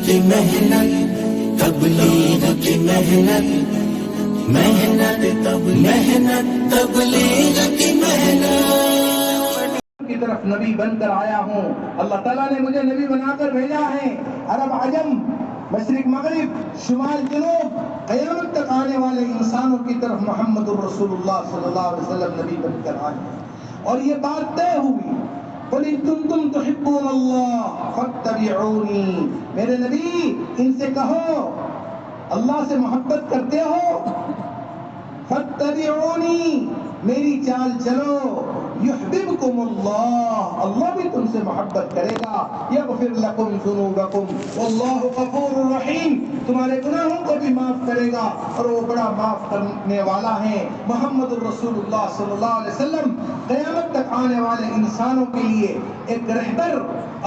کی محنت، تبلیغ کی محنت، محنت تبلیغ کی محنت کی طرف نبی بن کر آیا ہوں. اللہ تعالیٰ نے مجھے نبی بنا کر بھیجا ہے. عرب عجم، مشرق مغرب، شمال جنوب، قیامت تک آنے والے انسانوں کی طرف محمد الرسول اللہ صلی اللہ علیہ وسلم نبی بن کر آئے ہیں. اور یہ بات طے ہوئی، قل ان کنتم تحبون اللہ فاتبعونی. میرے نبی ان سے کہو اللہ سے محبت کرتے ہو، فاتبعونی، میری چال چلو، یحببکم اللہ، اللہ بھی تم سے محبت کرے گا، یغفر لکم ذنوبکم واللہ غفور رحیم، تمہارے گناہوں کو بھی معاف کرے گا اور وہ بڑا معاف کرنے والا ہے. محمد الرسول اللہ صلی اللہ علیہ وسلم قیامت تک آنے والے انسانوں کے لیے ایک رہبر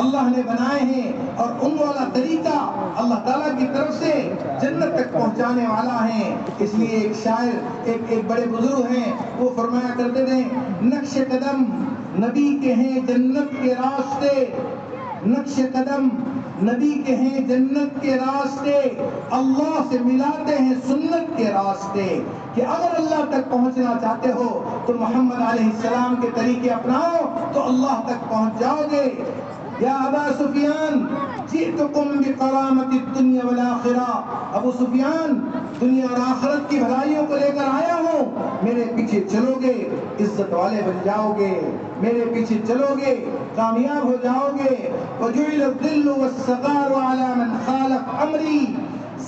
اللہ نے بنائے ہیں، اور ان والا طریقہ اللہ تعالیٰ کی طرف سے جنت تک پہنچانے والا ہے. اس لیے ایک شاعر، ایک بڑے بزرگ ہیں، وہ فرمایا کرتے تھے، نقش قدم نبی کے ہیں جنت کے راستے، نقش قدم نبی کے ہیں جنت کے راستے، اللہ سے ملاتے ہیں سنت کے راستے. کہ اگر اللہ تک پہنچنا چاہتے ہو تو محمد علیہ السلام کے طریقے اپناؤ تو اللہ تک پہنچ جاؤ گے. یا ابا سفیان جئتکم بقرامت الدنیا والآخرہ، ابو سفیان دنیا اور آخرت کی بھلائیوں کو لے کر آیا ہوں، میرے پیچھے چلو گے عزت والے بن جاؤ گے، میرے پیچھے چلو گے کامیاب ہو جاؤ گے. وجعل الذل والصغار على من خالف امری،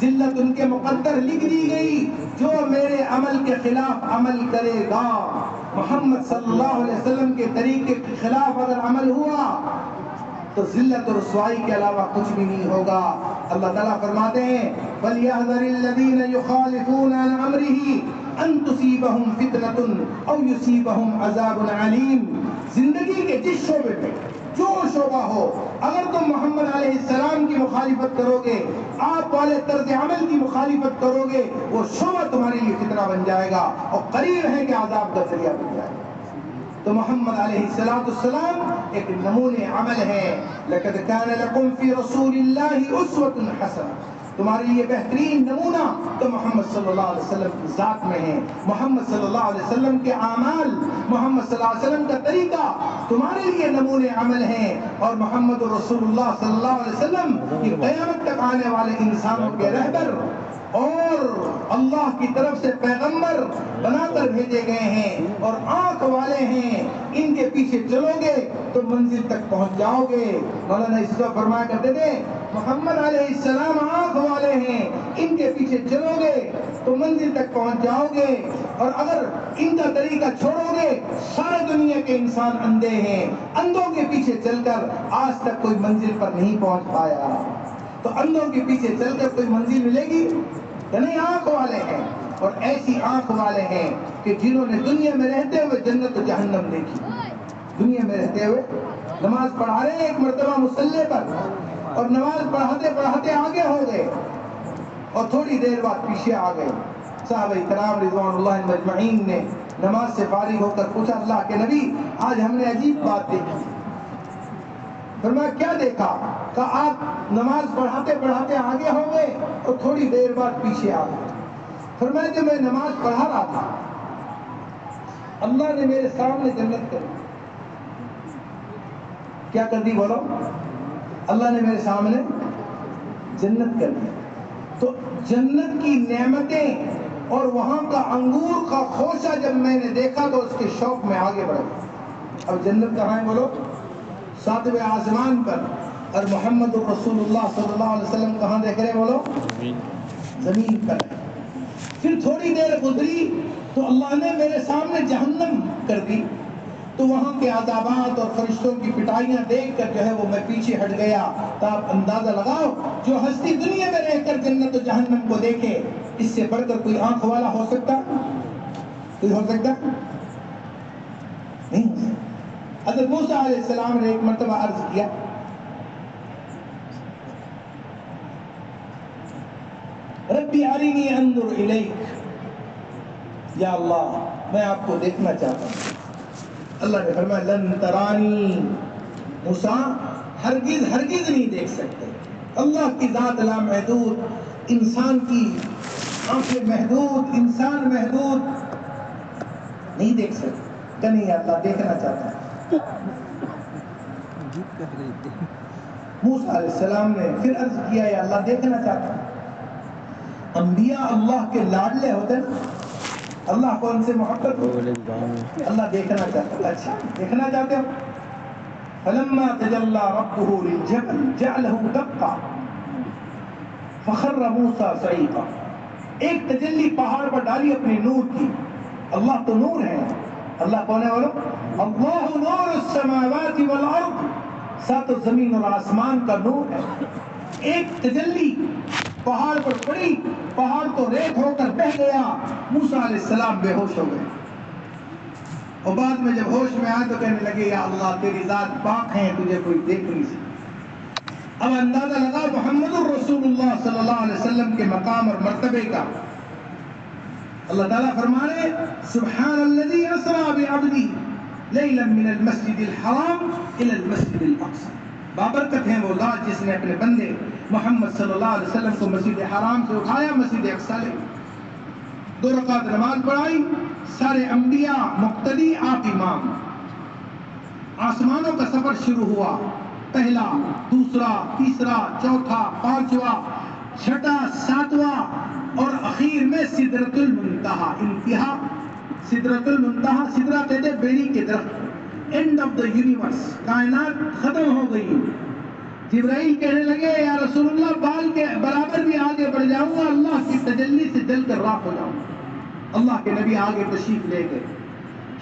ذلت ان کے مقدر لکھ دی گئی جو میرے عمل کے خلاف عمل کرے گا. محمد صلی اللہ علیہ وسلم کے طریقے کے خلاف اگر عمل ہوا تو ذلت اور رسوائی کے علاوہ کچھ بھی نہیں ہوگا. اللہ تعالیٰ فرماتے ہیں فَلْيَحْذَرِ الَّذِينَ يُخَالِفُونَ عَنْ أَمْرِهِ أَن تُصِيبَهُمْ فِتْنَةٌ أَوْ يُصِيبَهُمْ عَذَابٌ عَلِيمٌ. زندگی کے جس شعبے میں جو شعبہ ہو، اگر تم محمد علیہ السلام کی مخالفت کرو گے، آپ والے طرز عمل کی مخالفت کرو گے، وہ شعبہ تمہارے لیے فتنہ بن جائے گا اور قریب ہے کہ عذاب کا ذریعہ بن جائے گا. تو محمد علیہ السلام ایک نمونے عمل ہے. لَقَدْ كَانَ لَكُمْ فِي رَسُولِ اللَّهِ أُسْوَةٌ حَسَنَةٌ، تمہارے لیے بہترین نمونہ تو محمد صلی اللہ علیہ وسلم کی ذات میں ہے. محمد صلی اللہ علیہ وسلم کے اعمال، محمد صلی اللہ علیہ وسلم کا طریقہ تمہارے لیے نمونے عمل ہیں. اور محمد رسول اللہ صلی اللہ علیہ وسلم یہ قیامت تک آنے والے انسانوں کے رہبر اور اللہ کی طرف سے پیغمبر بنا کر بھیجے گئے ہیں اور آنکھ والے ہیں. ان کے پیچھے چلو گے تو منزل تک پہنچ جاؤ گے. مولانا اس کو فرمایا کرتے تھے محمد علیہ السلام آنکھ والے ہیں، ان کے پیچھے چلو گے تو منزل تک پہنچ جاؤ گے. اور اگر ان کا طریقہ چھوڑو گے، سارے دنیا کے انسان اندھے ہیں، اندھوں کے پیچھے چل کر آج تک کوئی منزل پر نہیں پہنچ پایا. تو اندھوں کے پیچھے چل کر کوئی منزل ملے گی کہ نہیں؟ آنکھ والے ہیں، اور ایسی آنکھ والے ہیں کہ جنہوں نے دنیا میں رہتے ہوئے جنت و جہنم دیکھی. دنیا میں رہتے ہوئے نماز پڑھا رہے ہیں ایک مرتبہ مصلی پر، اور نماز پڑھاتے پڑھاتے آگے ہو گئے اور تھوڑی دیر بعد پیچھے آ گئے. صحابہ کرام رضوان اللہ مجمعین نے نماز سے فارغ ہو کر پوچھا اللہ کے نبی آج ہم نے عجیب بات دیکھی. فرمایا کیا دیکھا؟ کہا آپ نماز پڑھاتے پڑھاتے آگے ہو گئے اور تھوڑی دیر بعد پیچھے آ گئے. فرمایا کہ میں نماز پڑھا رہا تھا، اللہ نے میرے سامنے جنت کر دی. کیا کر دی بولو؟ اللہ نے میرے سامنے جنت کر دی. تو جنت کی نعمتیں اور وہاں کا انگور کا خوشہ جب میں نے دیکھا تو اس کے شوق میں آگے بڑھا. اب جنت کہاں ہے بولو؟ ساتویں آسمان پر. اور محمد رسول اللہ صلی اللہ علیہ وسلم کہاں دیکھ رہے بولو؟ زمین پر. پھر تھوڑی دیر گزری تو اللہ نے میرے سامنے جہنم کر دی. تو وہاں کے عذابات اور فرشتوں کی پٹائیاں دیکھ کر جو ہے وہ میں پیچھے ہٹ گیا. تو آپ اندازہ لگاؤ جو ہستی دنیا میں رہ کر جنت و جہنم کو دیکھے، اس سے بڑھ کر کوئی آنکھ والا ہو سکتا؟ کوئی ہو سکتا؟ نہیں ہو سکتا. حضرت موسیٰ علیہ السلام نے ایک مرتبہ عرض کیا ربی ارینی انظر الیک، یا اللہ میں آپ کو دیکھنا چاہتا ہوں. اللہ نے فرمایا لن ترانی، موسیٰ ہرگز ہرگز نہیں دیکھ سکتے. اللہ کی ذات لامحدود، انسان کی آنکھیں محدود، انسان محدود نہیں دیکھ سکتے کہ نہیں اللہ دیکھنا چاہتا ہے۔ موسیٰ علیہ السلام نے پھر عرض کیا یا اللہ دیکھنا چاہتا ہے۔ انبیاء اللہ کے لاڈلے ہوتے ہیں، اللہ کو ان سے محبت ہوتی ہے، اللہ دیکھنا چاہتا ہے۔ اچھا دیکھنا چاہتے ہو؟ فلما تجلى ربه للجبل جعله دقا فخر موسیٰ صعیقا۔ ایک تجلی پہاڑ پر ڈالی اپنی نور کی۔ اللہ تو نور ہے، اللہ کون ہے بولو؟ اللہ نور السماوات والارض، سات زمین اور آسمان کا نور ہے۔ ایک تجلی پہاڑ پر پڑی، پہاڑ تو ریت ہو کر بہہ گیا، موسیٰ علیہ السلام بے ہوش ہو گئے، اور بعد میں جب ہوش میں آئے تو کہنے لگے یا اللہ تیری ذات پاک ہے، تجھے کوئی دیکھ نہیں سکتا۔ اب اندازہ لگا محمد الرسول اللہ صلی اللہ علیہ وسلم کے مقام اور مرتبے کا۔ اللہ تعالیٰ فرمانے سبحان الذی اسریٰ بعبدہ لیلا من المسجد الحرام الی المسجد الاقصی۔ بابرکت ہیں وہ ذات جس نے اپنے بندے محمد صلی اللہ علیہ وسلم کو مسجد حرام سے اٹھایا، مسجد اقصی لے 2 رکعت نماز پڑھائی، سارے انبیاء مقتدی، آپ امام۔ آسمانوں کا سفر شروع ہوا، پہلا، دوسرا، تیسرا، چوتھا، پانچواں، چھٹا، ساتواں اور اخیر میں سدرۃ المنتہا، انتہا سدرۃ المنتہا۔ سدرہ کہتے ہیں بیری کے درخت، اینڈ آف دا یونیورس، کائنات ختم ہو گئی۔ جبرائیل کہنے لگے یا رسول اللہ بال کے برابر بھی آگے بڑھ جاؤں گا، اللہ کی تجلی سے جل کر راکھ ہو جاؤں گا۔ اللہ کے نبی آگے تشریف لے گئے،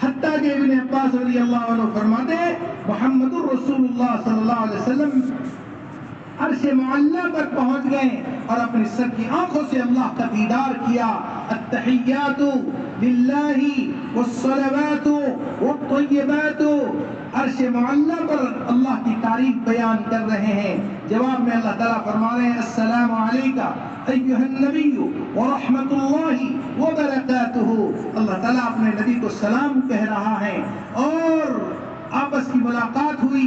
حتیٰ کہ ابن عباس رضی اللہ عنہ فرماتے ہیں محمد الرسول اللہ صلی اللہ علیہ وسلم عرش معلیٰ پر پہنچ گئے اور اپنی سر کی آنکھوں سے اللہ کا دیدار کیا۔ التحیات للہ والصلوات والطیبات، عرش معلیٰ پر اللہ کی تعریف بیان کر رہے ہیں۔ جواب میں اللہ تعالیٰ فرما رہے ہیں السلام علیکہ ایھا النبی ورحمۃ اللہ وبرکاتہ۔ اللہ تعالیٰ اپنے نبی کو سلام کہہ رہا ہے، اور آپس کی ملاقات ہوئی،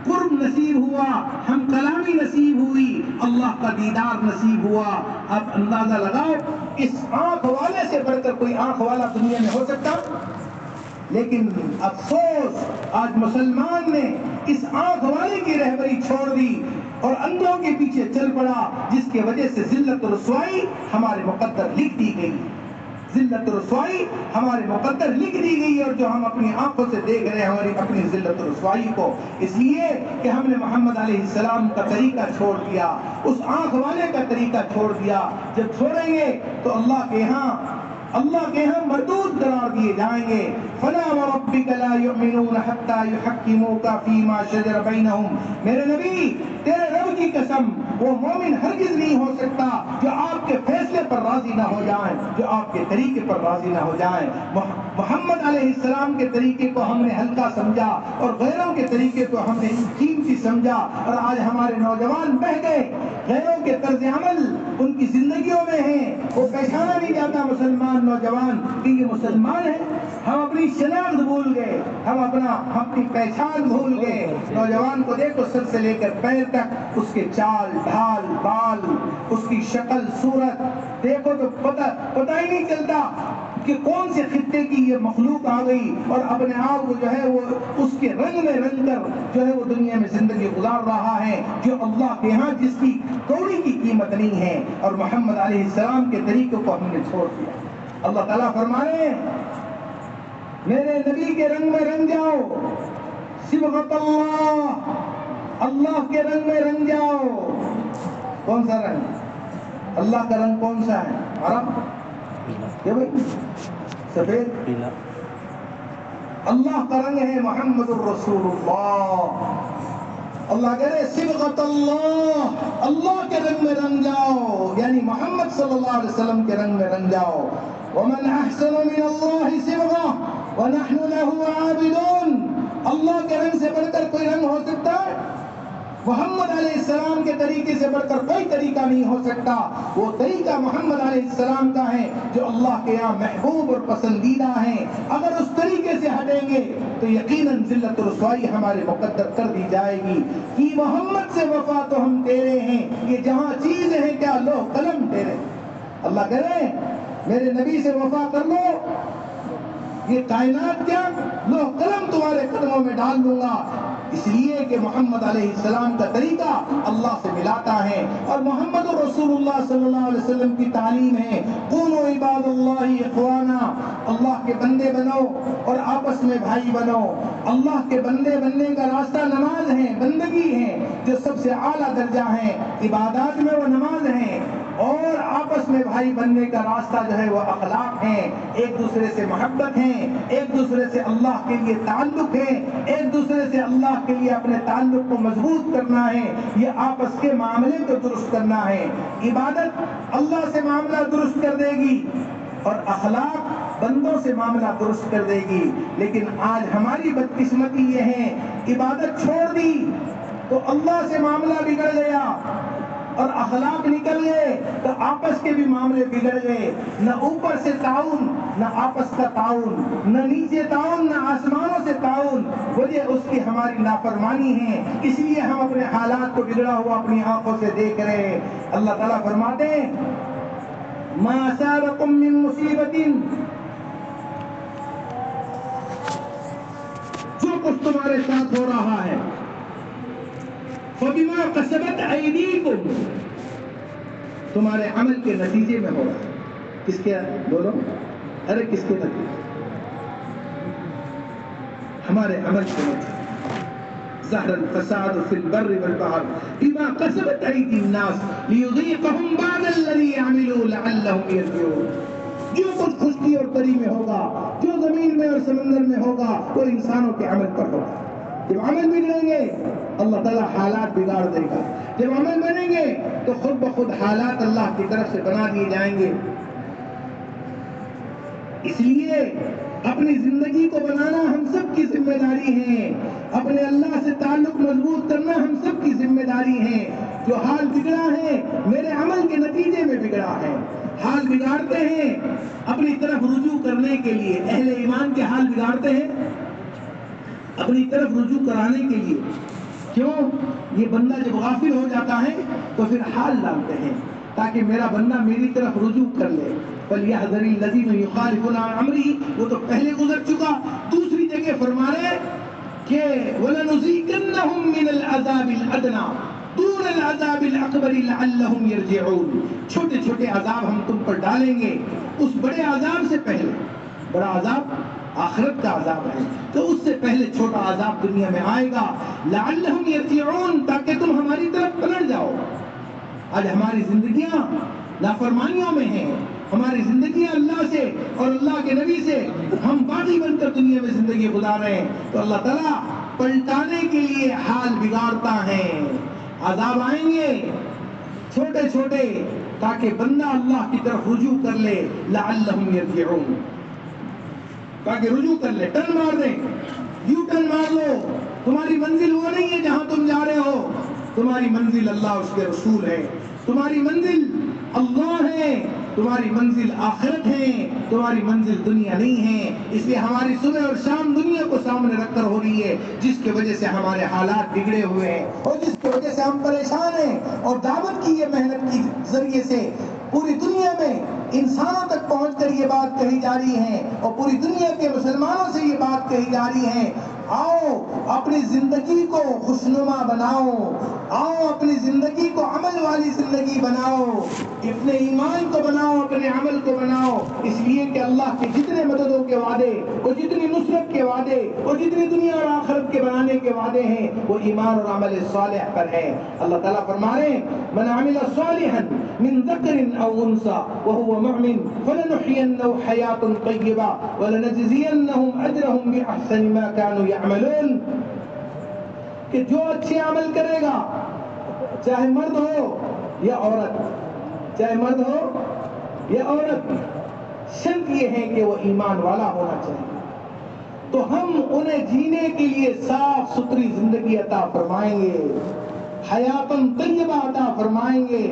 قرب نصیب ہوا، ہم کلامی نصیب ہوئی، اللہ کا دیدار نصیب ہوا۔ اب اندازہ لگاؤ اس آنکھ والے سے بڑھ کر کوئی آنکھ والا دنیا میں ہو سکتا؟ لیکن افسوس آج مسلمان نے اس آنکھ والے کی رہبری چھوڑ دی اور اندھوں کے پیچھے چل پڑا، جس کی وجہ سے ذلت و رسوائی ہمارے مقدر لکھ دی گئی، ذلت و رسوائی ہمارے مقدر لکھ دی گئی، اور جو ہم اپنی آنکھوں سے دیکھ رہے ہیں ہماری اپنی ذلت و رسوائی کو، اس لیے کہ ہم نے محمد علیہ السلام کا طریقہ چھوڑ دیا، اس آنکھ والے کا طریقہ چھوڑ دیا۔ جب چھوڑیں گے تو اللہ کے ہاں مردود قرار دیے جائیں گے۔ فلا وربک لا یؤمنون حتی یحکموک فیما شجر بینہم، میرے نبی تیرے رب کی قسم وہ مومن ہرگز نہیں ہو سکتا جو آپ کے فیصلے پر راضی نہ ہو جائیں، جو آپ کے طریقے پر راضی نہ ہو جائیں۔ محمد علیہ السلام کے طریقے کو ہم نے ہلکا سمجھا اور غیروں کے طریقے کو ہم نے قیمتی سمجھا، اور آج ہمارے نوجوان بہہ گئے، غیروں کے طرز عمل ان کی زندگیوں میں ہیں، وہ پہچانا نہیں جاتا مسلمان نوجوان کہ یہ مسلمان ہے۔ ہم اپنی شناخت بھول گئے، ہم اپنی پہچان بھول گئے۔ نوجوان کو دیکھو سر سے لے کر پیر تک، اس کے چال ڈھال بال، اس کی شکل صورت دیکھو تو پتہ ہی نہیں چلتا کہ کون سے خطے کی یہ مخلوق آ گئی، اور اپنے آپ کو جو ہے وہ اس کے رنگ میں رنگ کر جو ہے وہ دنیا میں زندگی گزار رہا ہے، جو اللہ کے ہاں جس کی کوڑی کی قیمت نہیں ہے، اور محمد علیہ السلام کے طریقے کو ہم نے چھوڑ دیا۔ اللہ تعالیٰ فرمائے میرے نبی کے رنگ میں رنگ جاؤ، صبغۃ اللہ، اللہ کے رنگ میں رنگ جاؤ۔ کون سا رنگ؟ اللہ کا رنگ کون سا ہے؟ ہرا کیا بھائی؟ سفید؟ اللہ کا رنگ ہے محمد الرسول اللہ۔ اللہ کہہ رہے صبغۃ اللہ، اللہ کے رنگ میں رنگ جاؤ، یعنی محمد صلی اللہ علیہ وسلم کے رنگ میں رنگ جاؤ۔ ومن احسن من اللہ صبغہ ونحن له عابدون، اللہ کے رنگ سے بڑھ کر کوئی رنگ ہو سکتا ہے؟ محمد علیہ السلام کے طریقے سے بڑھ کر کوئی طریقہ نہیں ہو سکتا. وہ طریقہ محمد علیہ السلام کا ہے جو اللہ کے یہاں محبوب اور پسندیدہ ہے. اگر اس طریقے سے ہٹیں گے تو یقیناً ذلت و رسوائی ہمارے مقدر کر دی جائے گی. کہ محمد سے وفا تو ہم تیرے ہیں، یہ جہاں چیز ہے کیا لوح قلم تیرے. اللہ کہہ رہے ہیں میرے نبی سے وفا کر لو، یہ کائنات کیا لوح قلم تمہارے قدموں میں ڈال دوں گا. اس لیے کہ محمد علیہ السلام کا طریقہ اللہ سے ملاتا ہے، اور محمد رسول اللہ صلی اللہ علیہ وسلم کی تعلیم ہے کونوا عباد اللہ اخوانا، اللہ کے بندے بنو اور آپس میں بھائی بنو. اللہ کے بندے بننے کا راستہ نماز ہے، بندگی ہے، جو سب سے اعلیٰ درجہ ہے. عبادات میں وہ نماز ہے، اور آپس میں بھائی بننے کا راستہ جو ہے وہ اخلاق ہیں، ایک دوسرے سے محبت ہے، ایک دوسرے سے اللہ کے لیے تعلق ہے، ایک دوسرے سے اللہ کے لیے اپنے تعلق کو مضبوط کرنا ہے، یہ آپس کے معاملے کو درست کرنا ہے. عبادت اللہ سے معاملہ درست کر دے گی اور اخلاق بندوں سے معاملہ درست کر دے گی. لیکن آج ہماری بدقسمتی یہ ہے عبادت چھوڑ دی تو اللہ سے معاملہ بگڑ گیا، اور اخلاق نکل گئے تو آپس کے بھی معاملے بگڑ گئے. نہ اوپر سے تعاون، نہ آپس کا تعاون، نہ نیچے تعاون، نہ آسمانوں سے تعاون. وجہ اس کی ہماری نافرمانی ہے، اس لیے ہم اپنے حالات کو بگڑا ہوا اپنی آنکھوں سے دیکھ رہے ہیں. اللہ تعالیٰ فرماتے ہیں ما اصابکم من مصیبت، جو کچھ تمہارے ساتھ ہو رہا ہے فَبِمَا كَسَبَتْ أَيْدِيكُمْ، تمہارے عمل کے نتیجے میں ہو رہا ہے. کس کے بولو؟ ارے کس کے نتیجے؟ ہمارے عمل کے نتیجے. ظَهَرَ الْفَسَادُ فِي الْبَرِّ وَالْبَحْرِ بِمَا كَسَبَتْ أَيْدِي النَّاسِ لِيُذِيقَهُمْ بَعْضَ الَّذِي عَمِلُوا لَعَلَّهُمْ يَرْجِعُونَ. جو کچھ خشکی اور تری میں ہوگا، جو زمین میں اور سمندر میں ہوگا، وہ انسانوں کے عمل پر ہوگا. جب عمل بگڑیں گے اللہ تعالیٰ حالات بگاڑ دے گا. جب عمل بنیں گے تو خود بخود حالات اللہ کی طرف سے بنا دیے جائیں گے. اس لیے اپنی زندگی کو بنانا ہم سب کی ذمہ داری ہے، اپنے اللہ سے تعلق مضبوط کرنا ہم سب کی ذمہ داری ہے. جو حال بگڑا ہے میرے عمل کے نتیجے میں بگڑا ہے. حال بگاڑتے ہیں اپنی طرف رجوع کرنے کے لیے. اہل ایمان کے حال بگاڑتے ہیں اپنی طرف رجوع کرانے کے لیے. کیوں؟ یہ بندہ جب غافل ہو جاتا ہے تو پھر حال ڈالتے ہیں تاکہ میرا بندہ میری طرف رجوع کر لے. فَلْيَحْذَرِ الَّذِينَ يُخَالِفُونَ عَنْ أَمْرِهِ، وہ تو پہلے گزر چکا. دوسری جگہ فرما رہے کہ وَلَنُذِيقَنَّهُم مِّنَ الْعَذَابِ الْأَدْنَىٰ دُونَ الْعَذَابِ الْأَكْبَرِ لَعَلَّهُمْ يَرْجِعُونَ. چھوٹے چھوٹے عذاب ہم تم پر ڈالیں گے اس بڑے عذاب سے پہلے. بڑا عذاب آخرت کا عذاب ہے تو اس سے پہلے چھوٹا عذاب دنیا میں آئے گا. لعلہم یرجعون، تاکہ تم ہماری طرف پلٹ جاؤ. آج ہماری زندگیاں نافرمانیوں میں ہیں، ہماری زندگیاں اللہ سے اور اللہ کے نبی سے ہم باغی بن کر دنیا میں زندگی گزار رہے ہیں. تو اللہ تعالیٰ پلٹانے کے لیے حال بگاڑتا ہے. عذاب آئیں گے چھوٹے چھوٹے تاکہ بندہ اللہ کی طرف رجوع کر لے. لعلہم یرجعون، تاکہ رجوع کر لے، ٹرن مار دیں، یو ٹرن مار لو. تمہاری منزل وہ نہیں ہے جہاں تم جا رہے ہو، تمہاری منزل اللہ اس کے رسول ہے. تمہاری منزل اللہ ہے، تمہاری منزل آخرت ہے، تمہاری منزل دنیا نہیں ہے. اس لیے ہماری صبح اور شام دنیا کو سامنے رکھ کر ہو رہی ہے، جس کی وجہ سے ہمارے حالات بگڑے ہوئے ہیں اور جس کی وجہ سے ہم پریشان ہیں. اور دعوت کی یہ محنت کے ذریعے سے پوری دنیا میں انسانوں تک پہنچ کر یہ بات کہی جا رہی ہے اور پوری دنیا کے مسلمانوں سے یہ بات کہی جا رہی ہے. آؤ اپنی زندگی کو خوشنما بناؤ، آؤ اپنی زندگی کو عمل والی زندگی بناؤ، اپنے ایمان کو بناؤ، اپنے عمل کو بناؤ. اس لیے کہ اللہ کے جتنے مددوں کے وعدے اور جتنی نصرت کے وعدے اور جتنی دنیا اور آخرت کے بنانے کے وعدے ہیں وہ ایمان اور عمل صالح پر ہیں. اللہ تعالیٰ فرما رہے ہیں من عمل صالحا من ذکر او انثى وهو مؤمن فلنحيينه حياة طيبة ولنجزينهم اجرهم باحسن ما كانوا يعملون. کہ جو اچھے عمل کرے گا، چاہے مرد ہو یا عورت، چاہے مرد ہو یا عورت، شرط یہ ہے کہ وہ ایمان والا ہونا چاہیے. تو ہم انہیں جینے کے لیے صاف ستھری زندگی عطا فرمائیں گے حیاتن طیبہ عطا فرمائیں گے،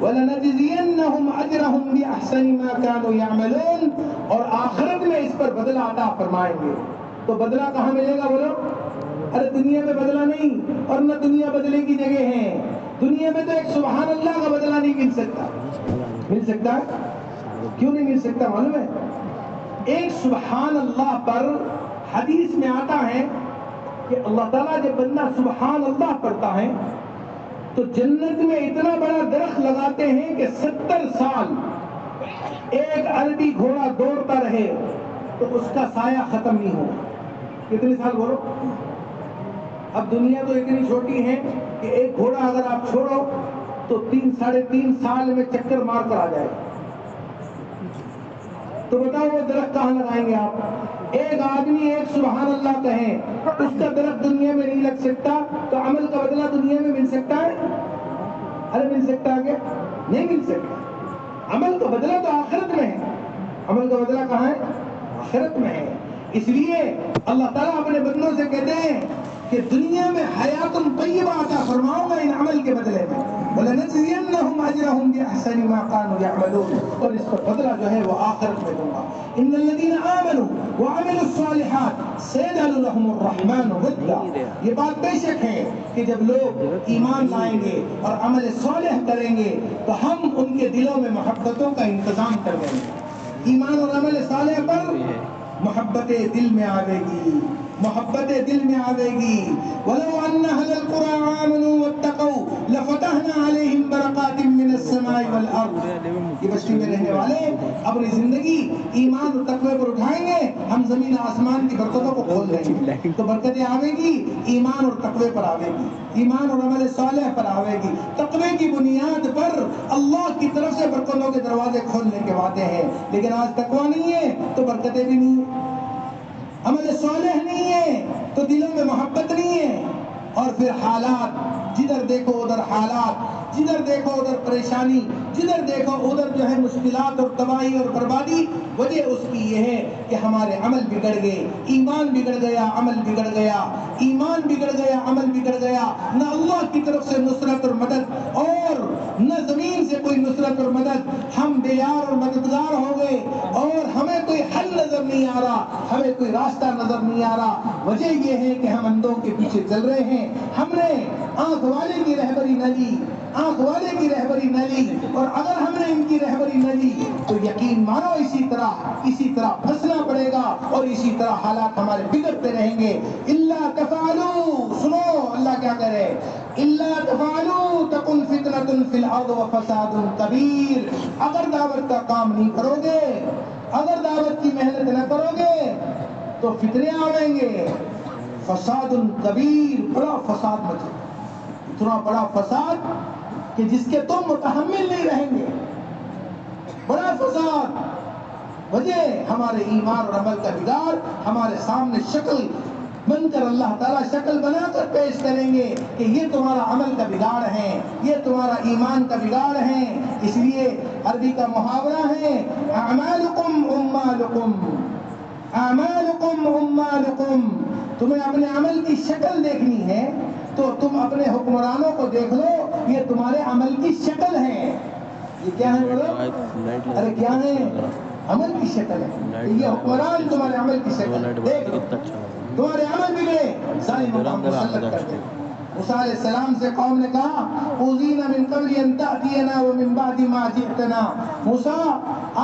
وَلَنَجْزِيَنَّهُمْ أَجْرَهُمْ بِأَحْسَنِ مَا كَانُوا يَعْمَلُونَ، اور آخرت میں اس پر بدلہ عطا فرمائیں گے۔ تو بدلہ کہاں ملے گا بولو؟ ارے دنیا میں بدلہ نہیں، اور نہ دنیا بدلے کی جگہ ہے۔ دنیا میں تو ایک سبحان اللہ کا بدلہ نہیں مل سکتا۔ مل سکتا ہے؟ کیوں نہیں مل سکتا معلوم ہے؟ ایک سبحان اللہ پر حدیث میں آتا ہے کہ اللہ تعالیٰ جب بندہ سبحان اللہ پڑھتا ہے تو جنت میں اتنا بڑا درخت لگاتے ہیں کہ 70 سال ایک عربی گھوڑا دوڑتا رہے تو اس کا سایہ ختم نہیں ہوگا۔ کتنے سال بولو؟ اب دنیا تو اتنی چھوٹی ہے کہ ایک گھوڑا اگر آپ چھوڑو تو 3-3.5 سال میں چکر مار کر آ جائے۔ تو بتاؤ وہ درخت کہاں لگائیں گے آپ؟ ایک آدمی ایک سبحان اللہ کہیں، اس کا درخت دنیا میں نہیں لگ سکتا، تو عمل کا بدلہ دنیا میں مل سکتا ہے؟ ارے مل سکتا ہے کیا؟ نہیں مل سکتا۔ عمل کا بدلہ تو آخرت میں ہے۔ عمل کا بدلہ کہاں ہے؟ آخرت میں ہے۔ اس لیے اللہ تعالیٰ اپنے بندوں سے کہتے ہیں کہ دنیا میں حیات طیبہ عطا فرماؤں گا ان عمل کے بدلے میں، وَلَنَجْزِيَنَّهُمْ أَجْرَهُمْ بِأَحْسَنِ مَا كَانُوا يَعْمَلُونَ، اور اس کا بدلہ جو ہے وہ آخرت میں دوں گا۔ إِنَّ الَّذِينَ آمَنُوا وَعَمِلُوا الصَّالِحَاتِ سَيَجْعَلُ لَهُمُ الرَّحْمَنُ وِدًّا۔ یہ بات بے شک ہے کہ جب لوگ ایمان لائیں گے اور عمل صالح کریں گے تو ہم ان کے دلوں میں محبتوں کا انتظام کر دیں گے۔ ایمان اور عمل صالح پر محبت دل میں آوے گی، محبت دل میں آوے گی۔ وَلَوْ أَنَّ أَهْلَ الْقُرَىٰ آمَنُوا وَاتَّقَوْا لَفَتَحْنَا عَلَيْهِمْ بَرَكَاتٍ مِّنَ السَّمَاءِ وَالْأَرْضِ۔ یہ بستی میں رہنے والے اپنی زندگی ایمان اور تقوی پر اٹھائیں گے، ہم زمین آسمان کی برکتوں کو کھول دیں گے، تو برکتیں آوے گی، ایمان اور تقوی پر آوے گی، ایمان اور عمل صالح پر آوے گی۔ تقوی کی بنیاد پر اللہ کی طرف سے برکتوں کے دروازے کھولنے کے وعدے ہیں، لیکن آج تقوی نہیں ہے تو برکتیں بھی نہیں ہیں، عمل صالح نہیں ہے تو دلوں میں محبت نہیں ہے، اور پھر حالات جدھر دیکھو ادھر حالات، جدھر دیکھو ادھر پریشانی، جدھر دیکھو ادھر جو ہے مشکلات اور تباہی اور بربادی۔ وجہ اس کی یہ ہے کہ ہمارے عمل بگڑ گئے، ایمان بگڑ گیا، عمل بگڑ گیا، ایمان بگڑ گیا، عمل بگڑ گیا۔ نہ اللہ کی طرف سے نصرت اور مدد اور نہ زمین سے کوئی نصرت اور مدد، ہم بے یار اور مددگار ہو گئے، اور ہمیں کوئی حل نظر نہیں آ رہا، ہمیں کوئی راستہ نظر نہیں آ رہا۔ وجہ یہ ہے کہ ہم اندھوں کے پیچھے چل رہے ہیں، ہم نے آنکھ والے کی رہبری نہ لی، آنکھ والے کی رہبری نہ لی، اور اگر ہم نے ان کی رہبری نہ لی تو یقین مانو اسی طرح پھنسنا پڑے گا، اور اسی طرح حالات ہمارے بگڑتے رہیں گے۔ الا تفعلوا، سنو اللہ کیا کرے، الا تفعلوا تکن فتنة فی الارض وفساد کبیر۔ اگر دعوت کا کام نہیں کرو گے، اگر دعوت کی محنت نہ کرو گے تو فتنے آئیں گے، فساد کبیر، بڑا فساد مچے، اتنا بڑا فساد کہ جس کے تم متحمل نہیں رہیں گے، بڑا فساد۔ وجہ ہمارے ایمان اور عمل کا بگاڑ ہمارے سامنے شکل بن کر اللہ تعالیٰ شکل بنا کر پیش کریں گے کہ یہ تمہارا عمل کا بگاڑ ہے، یہ تمہارا ایمان کا بگاڑ ہے۔ اس لیے عربی کا محاورہ ہے اعمالکم عمالکم، اعمالکم عمالکم۔ تمہیں اپنے عمل کی شکل دیکھنی ہے تو تم اپنے حکمرانوں کو دیکھ لو، یہ تمہارے عمل کی شکل ہے۔ یہ کیا ہے بولو؟ ارے کیا ہے؟ عمل کی شکل ہے۔ یہ حکمران تمہارے عمل کی شکل ہے، دیکھ لو تمہارے عمل بگڑے، ظالموں کو مسلط کر دے۔ موسیٰ علیہ السلام سے قوم نے کہا اوذینا من قبل ان تأتینا ومن بعد ما جئتنا۔ موسیٰ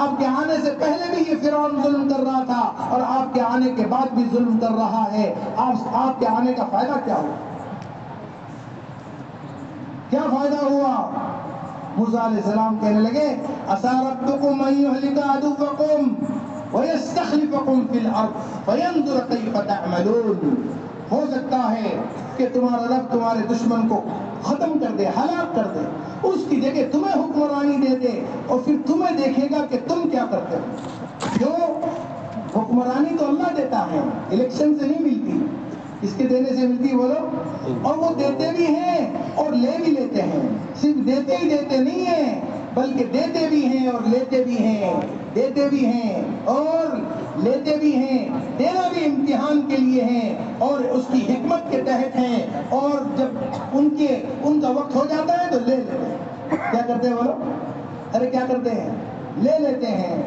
آپ کے آنے سے پہلے بھی یہ فرعون ظلم کر رہا تھا، اور آپ کے آنے کے بعد بھی ظلم کر رہا ہے، آپ کے آنے کا فائدہ کیا ہوا؟ کیا فائدہ ہوا؟ موسیٰ علیہ السلام کہنے لگے عسیٰ ربکم ان یہلک عدوکم ویستخلفکم فی الارض فینظر کیف تعملون۔ ہو سکتا ہے کہ تمہارا رب تمہارے دشمن کو ختم کر دے، ہلاک کر دے، اس کی جگہ تمہیں حکمرانی دے دے، اور پھر تمہیں دیکھے گا کہ تم کیا کرتے ہو۔ کیوں؟ حکمرانی تو اللہ دیتا ہے، الیکشن سے نہیں ملتی، اس کے دینے سے ملتی بولو؟ اور وہ دیتے بھی ہیں اور لے بھی لیتے ہیں، صرف دیتے ہی دیتے نہیں ہیں، بلکہ دیتے بھی ہیں اور لیتے بھی ہیں، دیتے بھی ہیں اور لیتے بھی ہیں، دینا بھی امتحان کے لیے ہیں اور اس کی حکمت کے تحت ہیں، اور جب ان کا وقت ہو جاتا ہے تو لے لیتے ہیں۔ کیا کرتے ہیں وہ لوگ؟ ارے کیا کرتے ہیں؟ لے لیتے ہیں۔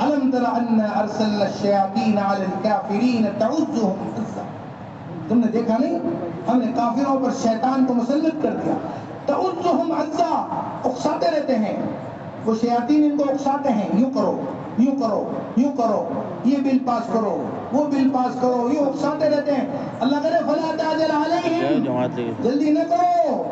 الم تر ان ارسلنا الشیاطین علی الکافرین تعزهم عزا، تم نے دیکھا نہیں ہم نے کافروں پر شیطان کو مسلط کر دیا، تعزهم عزا، اکساتے رہتے ہیں، وہ شیاطین ان کو اکساتے ہیں، یوں کرو یوں کرو یوں کرو، یہ بل پاس کرو وہ بل پاس کرو، یوں اکساتے رہتے ہیں۔ اللہ کہے فلا تعجل علیہم، جلدی نہ کرو،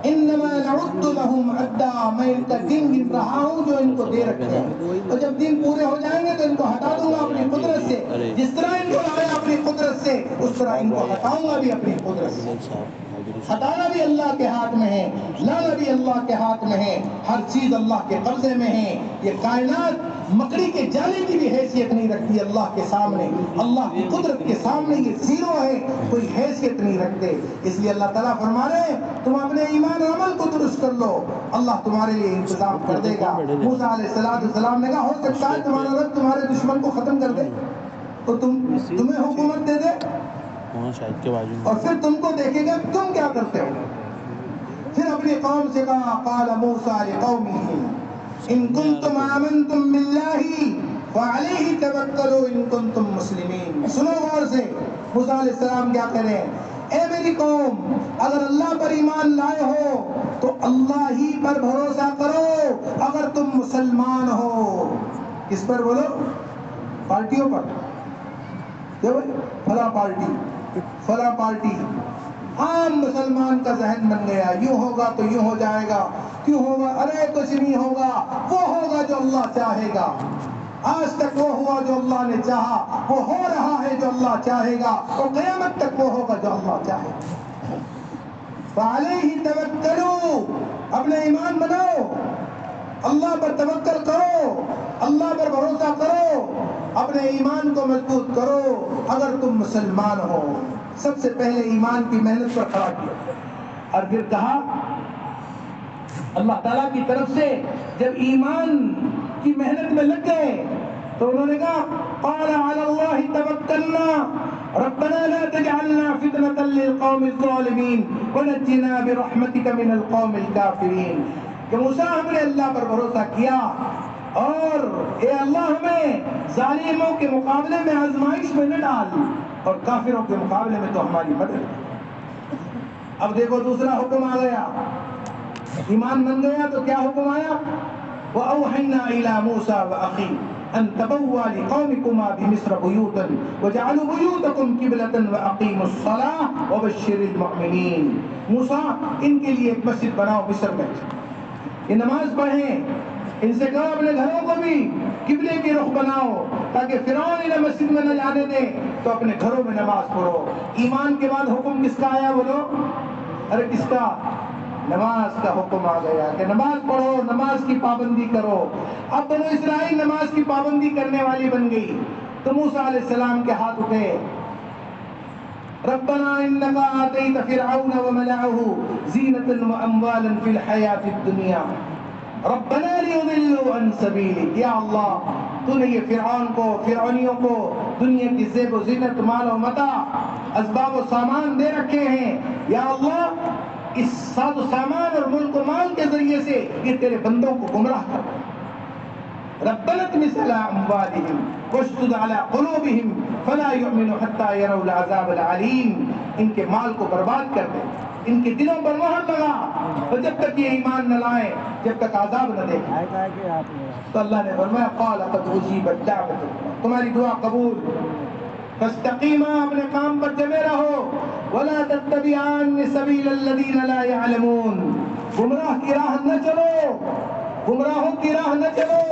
انما نعد لهم عدا، میں ان کا دن گن رہا ہوں جو ان کو دے رکھے ہیں، اور جب دن پورے ہو جائیں گے تو ان کو ہٹا دوں گا اپنی قدرت سے، جس طرح ان کو لایا اپنی قدرت سے اس طرح ان کو ہٹاؤں گا بھی اپنی قدرت سے۔ ہٹانا بھی اللہ کے ہاتھ میں ہے، لانا بھی اللہ کے ہاتھ میں ہے، ہر چیز اللہ کے قبضے میں ہے۔ یہ کائنات مکڑی کے جالے کی بھی حیثیت نہیں رکھتی اللہ کے سامنے، اللہ کی قدرت کے سامنے یہ زیرو ہے، کوئی حیثیت نہیں رکھتے۔ اس لیے اللہ تعالیٰ فرما رہے ہیں تم اپنے ایمان اور عمل کو درست کر لو، اللہ تمہارے لیے انتظام کر دے گا۔ موسیٰ علیہ السلام نے کہا ہو سکتا ہے تمہارا رب تمہارے دشمن کو ختم کر دے تو تمہیں حکومت دے دے، اور پھر تم کو دیکھے گا تم کیا کرتے ہو۔ پھر اپنی قوم سے کہا قال موسیٰ لقومہ ان کنتم آمنتم باللہ فعلیہ توکلوا ان کنتم مسلمین۔ سنو غور سے، موسیٰ علیہ السلام کیا کہہ رہے ہیں، اے میری قوم اگر اللہ پر ایمان لائے ہو تو اللہ ہی پر بھروسہ کرو اگر تم مسلمان ہو۔ کس پر بولو؟ پارٹیوں پر؟ کیا بھائی فلاں پارٹی فلاں پارٹی، عام مسلمان کا ذہن بن گیا یوں ہوگا تو یوں ہو جائے گا، کیوں ہوگا، ارے کچھ نہیں ہوگا، وہ ہوگا جو اللہ چاہے گا، آج تک وہ ہوا جو اللہ نے چاہا، وہ ہو رہا ہے جو اللہ چاہے گا، اور قیامت تک وہ ہوگا جو اللہ چاہے گا۔ فعلیہ توکلوا، اپنے ایمان بناؤ، اللہ پر توکل کرو، اللہ پر بھروسہ کرو، اپنے ایمان کو مضبوط کرو اگر تم مسلمان ہو۔ سب سے پہلے ایمان کی محنت پر کھڑا کیا، اور پھر کہا اللہ تعالیٰ کی طرف سے جب ایمان کی محنت میں لگ گئے تو انہوں نے کہا قال علی اللہ توکلنا ربنا لا تجعلنا فتنة للقوم الظالمین ونجنا برحمتک من القوم الکافرین، کہ موسیٰ ہم نے اللہ پر بھروسہ کیا اور اے اللہ ہمیں ظالموں کے مقابلے میں آزمائش میں نہ ڈال اور کافروں کے مقابلے میں تو ہماری مدد۔ اب دیکھو دوسرا حکم آ گیا، ایمان بن گیا تو کیا حکم آیا، وَأَوْحَيْنَا إِلَى مُوسَى وَأَخِيهِ أَن تَبَوَّأَ لِقَوْمِكُمَا بِمِصْرَ بُيُوتًا وَاجْعَلُوا بُيُوتَكُمْ قِبْلَةً وَأَقِيمُوا الصَّلَاةَ وَبَشِّرِ الْمُؤْمِنِينَ۔ موسیٰ ان کے لیے ایک مسجد بناؤ مصر میں، یہ نماز پڑھیں، ان سے کہو اپنے گھروں کو بھی قبلے کی رخ بناؤ تاکہ فرعون انہیں مسجد میں نہ جانے دے، تو اپنے گھروں میں نماز پڑھو۔ ایمان کے بعد حکم کس کا آیا بولو؟ ارے کس کا؟ نماز کا حکم آ گیا کہ نماز پڑھو، نماز کی پابندی کرو۔ اب بنو اسرائیل نماز کی پابندی کرنے والی بن گئی تو موسیٰ علیہ السلام کے ہاتھ اٹھے، ربنا انک آتیت فرعون وملأه زینة واموالا فی الحیاة الدنیا ربنا لیضلوا عن سبیلک، یا اللہ تو نے یہ فرعون کو، فرعونیوں کو دنیا کی زیب و زینت، مال و متاع، اسباب و سامان دے رکھے ہیں، یا اللہ اس ساز و سامان اور ملک و مال کے ذریعے سے یہ تیرے بندوں کو گمراہ کر، ربنا اطمس على اموالهم واشدد على قلوبهم فلا يؤمنوا حتى يروا العذاب العليم، ان کے مال کو برباد کر دے، ان کے دلوں پر مہر لگا، اور جب تک یہ ایمان نہ لائیں، جب تک عذاب نہ دیکھیں۔ تو اللہ نے فرمایا قال قد اجیبت دعوتکما، تمہاری دعا قبول، فاستقیما، اپنے کام پر جمے رہو، ولا تتبعان سبیل الذین لا يعلمون، گمراہ کی راہ نہ چلو، گمراہوں کی راہ نہ چلو،